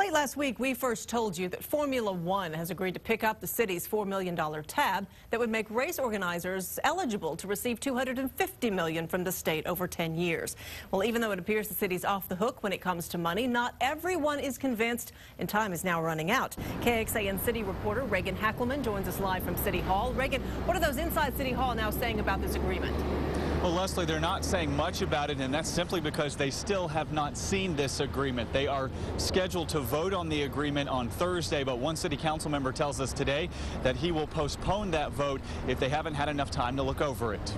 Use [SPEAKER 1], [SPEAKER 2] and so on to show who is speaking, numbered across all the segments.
[SPEAKER 1] Late last week, we first told you that Formula One has agreed to pick up the city's $4 million tab that would make race organizers eligible to receive $250 million from the state over 10 years. Well, even though it appears the city's off the hook when it comes to money, not everyone is convinced, and time is now running out. KXAN City reporter Reagan Hackelman joins us live from City Hall. Reagan, what are those inside City Hall now saying about this agreement?
[SPEAKER 2] Well, Leslie, they're not saying much about it, and that's simply because they still have not seen this agreement. They are scheduled to vote on the agreement on Thursday, but one city council member tells us today that he will postpone that vote if they haven't had enough time to look over it.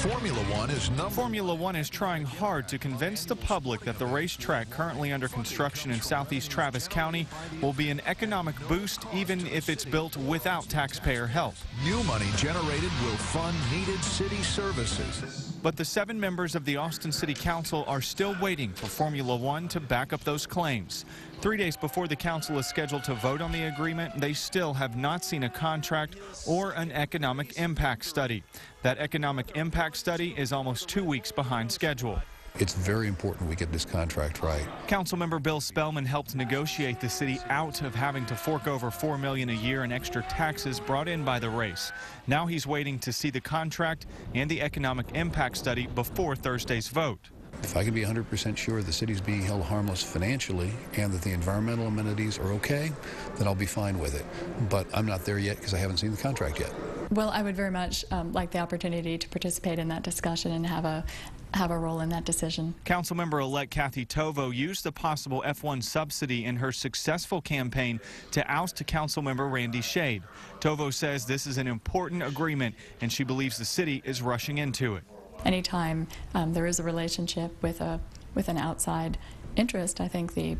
[SPEAKER 3] Formula One is trying hard to convince the public that the racetrack currently under construction in southeast Travis County will be an economic boost even if it's built without taxpayer help.
[SPEAKER 4] New money generated will fund needed city services.
[SPEAKER 3] But the 7 members of the Austin City Council are still waiting for Formula One to back up those claims. 3 days before the council is scheduled to vote on the agreement, they still have not seen a contract or an economic impact study. That economic impact study is almost 2 weeks behind schedule.
[SPEAKER 5] It's very important we get this contract right.
[SPEAKER 3] Councilmember Bill Spellman helped negotiate the city out of having to fork over $4 million a year in extra taxes brought in by the race. Now he's waiting to see the contract and the economic impact study before Thursday's vote.
[SPEAKER 5] If I can be 100% sure the city's being held harmless financially and that the environmental amenities are okay, then I'll be fine with it. But I'm not there yet because I haven't seen the contract yet.
[SPEAKER 6] Well, I would very much like the opportunity to participate in that discussion and have a role in that decision.
[SPEAKER 3] Councilmember-elect Kathy Tovo used the possible F1 subsidy in her successful campaign to oust Councilmember Randy Shade. Tovo says this is an important agreement, and she believes the city is rushing into it.
[SPEAKER 6] Anytime there is a relationship with an outside interest, I think the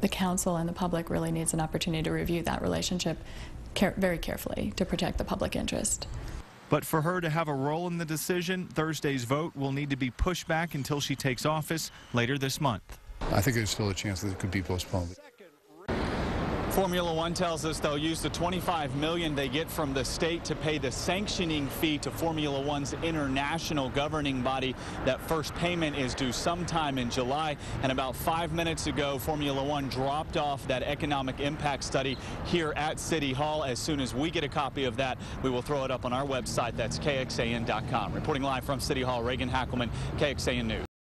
[SPEAKER 6] council and the public really needs an opportunity to review that relationship very carefully to protect the public interest.
[SPEAKER 3] But for her to have a role in the decision, Thursday's vote will need to be pushed back until she takes office later this month.
[SPEAKER 5] I think there's still a chance that it could be postponed.
[SPEAKER 2] Formula One tells us they'll use the $25 million they get from the state to pay the sanctioning fee to Formula One's international governing body. That first payment is due sometime in July. And about 5 minutes ago, Formula One dropped off that economic impact study here at City Hall. As soon as we get a copy of that, we will throw it up on our website. That's KXAN.com. Reporting live from City Hall, Reagan Hackelman, KXAN News.